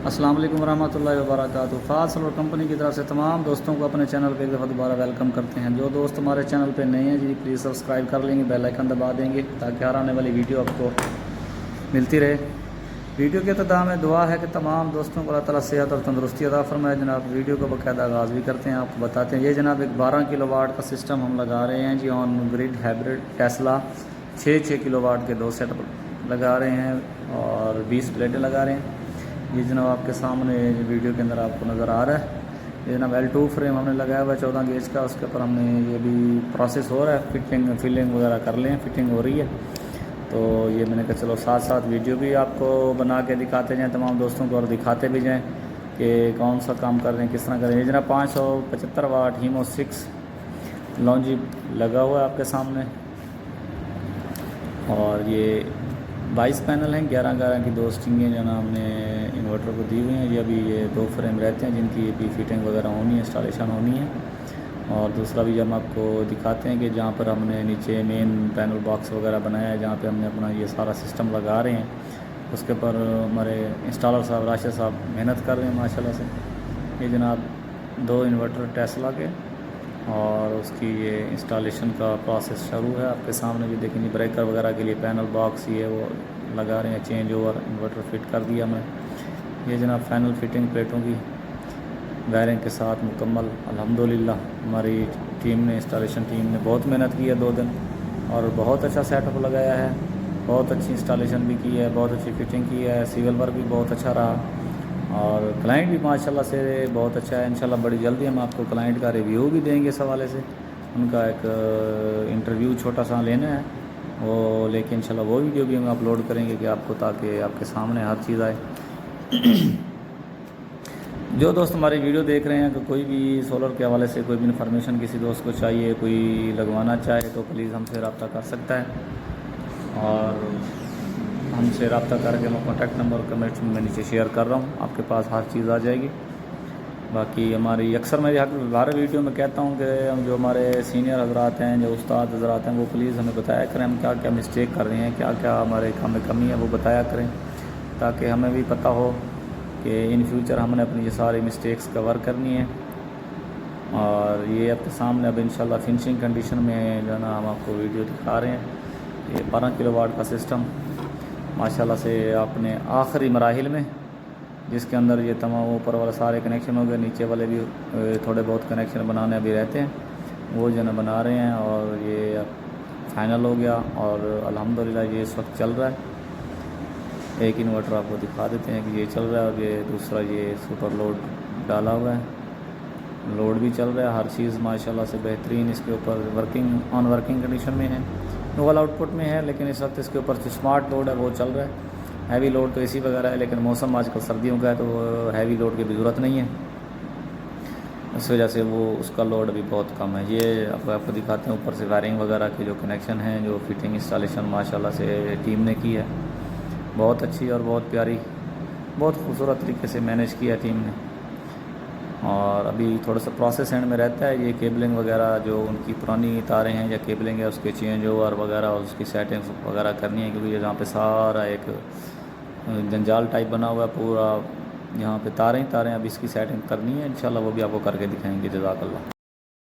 अस्सलाम वालेकुम रहमतुल्लाहि व बरकातुहू। फ़ाज़ सोलर कंपनी की तरफ से तमाम दोस्तों को अपने चैनल पे एक दफ़ा दोबारा वेलकम करते हैं। जो दोस्त हमारे चैनल पे नए हैं जी प्लीज़ सब्सक्राइब कर लेंगे, बेल आइकन दबा देंगे ताकि हर आने वाली वीडियो आपको मिलती रहे। वीडियो के इख्तिताम में दुआ है कि तमाम दोस्तों को अल्लाह ताला सेहत और तंदरुस्ती अता फरमाए। जनाब वीडियो को बाकायदा आगाज़ भी करते हैं, आपको बताते हैं। ये जनाब एक 12 किलोवाट का सिस्टम हम लगा रहे हैं ji, on grid hybrid Tesla 6 kilowatt के 2 सेट लगा रहे हैं और 20 प्लेटें लगा रहे हैं। ये जनाब आपके सामने वीडियो के अंदर आपको नज़र आ रहा है। ये जनाब L2 फ्रेम हमने लगाया हुआ है 14 गेज का, उसके ऊपर हमने ये भी प्रोसेस हो रहा है, फिलिंग वगैरह कर लें, फिटिंग हो रही है। तो ये मैंने कहा चलो साथ साथ वीडियो भी आपको बना के दिखाते जाएँ तमाम दोस्तों को, और दिखाते भी जाएँ कि कौन सा काम कर रहे हैं, किस तरह कर रहे हैं। ये जनाब 575 वाट हीमो 6 लॉन्जी लगा हुआ है आपके सामने, और ये 22 पैनल हैं, 11 की 2 स्टिंगें जो ना हमने इन्वर्टर को दी हुई हैं। ये अभी ये 2 फ्रेम रहते हैं जिनकी भी फिटिंग वगैरह होनी है, इंस्टॉलेशन होनी है। और दूसरा भी हम आपको दिखाते हैं कि जहाँ पर हमने नीचे मेन पैनल बॉक्स वगैरह बनाया है, जहाँ पे हमने अपना ये सारा सिस्टम लगा रहे हैं, उसके ऊपर हमारे इंस्टॉलर साहब राशिद साहब मेहनत कर रहे हैं माशाल्लाह से। ये जनाब 2 इन्वर्टर टेस्ला के और उसकी ये इंस्टॉलेशन का प्रोसेस शुरू है। आपके सामने भी देखेंगे ब्रेकर वगैरह के लिए पैनल बॉक्स ये वो लगा रहे हैं, चेंज ओवर इन्वर्टर फिट कर दिया हमने। ये जनाब फाइनल फिटिंग प्लेटों की वायरिंग के साथ मुकम्मल अल्हम्दुलिल्लाह हमारी टीम ने, इंस्टॉलेशन टीम ने बहुत मेहनत की है 2 दिन, और बहुत अच्छा सेटअप लगाया है, बहुत अच्छी इंस्टॉलेशन भी की है, बहुत अच्छी फिटिंग की है, सिविल वर्क भी बहुत अच्छा रहा, और क्लाइंट भी माशाल्लाह से बहुत अच्छा है। इंशाल्लाह बड़ी जल्दी हम आपको क्लाइंट का रिव्यू भी देंगे इस हवाले से। उनका एक इंटरव्यू छोटा सा लेना है वो, लेकिन इंशाल्लाह वो वीडियो भी हम अपलोड करेंगे कि आपको, ताकि आपके सामने हर चीज़ आए। जो दोस्त हमारी वीडियो देख रहे हैं, तो कोई भी सोलर के हवाले से कोई भी इन्फॉर्मेशन किसी दोस्त को चाहिए, कोई लगवाना चाहे तो प्लीज़ हमसे रब्ता कर सकता है, और हमसे रब्ता करके मैं कॉन्टैक्ट नंबर कमेंट में नीचे शेयर कर रहा हूँ, आपके पास हर चीज़ आ जाएगी। बाकी हमारी अक्सर मैं हर वीडियो में कहता हूँ कि हम जो हमारे सीनियर हजरात हैं, जो उस्ताद हजरात हैं, वो प्लीज़ हमें बताया करें हम क्या क्या मिस्टेक कर रहे हैं, क्या क्या हमारे काम में कमी है, वो बताया करें, ताकि हमें भी पता हो कि इन फ्यूचर हमने अपनी ये सारी मिस्टेक्स कवर करनी है। और ये आपके सामने अब इंशाल्लाह फिनिशिंग कंडीशन में जो है ना हम आपको वीडियो दिखा रहे हैं। ये 12 किलोवाट का सिस्टम माशाल्लाह से आपने आखिरी मराहिल में, जिसके अंदर ये तमाम ऊपर वाला सारे कनेक्शन हो गए, नीचे वाले भी थोड़े बहुत कनेक्शन बनाने अभी रहते हैं, वो जो है बना रहे हैं, और ये फाइनल हो गया और अल्हम्दुलिल्लाह ये इस वक्त चल रहा है। एक इन्वर्टर आपको दिखा देते हैं कि ये चल रहा है, और ये दूसरा ये सुपर लोड डाला हुआ है, लोड भी चल रहा है, हर चीज़ माशाल्लाह से बेहतरीन इसके ऊपर वर्किंग कंडीशन में है, नोवल आउटपुट में है, लेकिन इस वक्त इसके ऊपर जो स्मार्ट लोड है वो चल रहा है। हैवी लोड तो एसी वगैरह है, लेकिन मौसम आजकल सर्दियों का है तो हैवी लोड की भी ज़रूरत नहीं है, इस वजह से वो उसका लोड भी बहुत कम है। ये आपको दिखाते हैं ऊपर से वायरिंग वगैरह के जो कनेक्शन हैं, जो फिटिंग इंस्टॉलेशन माशाल्लाह से टीम ने की है, बहुत अच्छी और बहुत प्यारी, बहुत खूबसूरत तरीके से मैनेज किया टीम ने। और अभी थोड़ा सा प्रोसेस एंड में रहता है, ये केबलिंग वगैरह जो उनकी पुरानी तारें हैं या केबलिंग है उसके चेंज ओवर वगैरह और उसकी सेटिंग्स वगैरह करनी है, क्योंकि यहाँ पे सारा एक जंजाल टाइप बना हुआ है पूरा, यहाँ पे तारें अब इसकी सेटिंग करनी है। इंशाल्लाह वो भी आपको करके दिखाएंगे। जज़ाकल्लाह।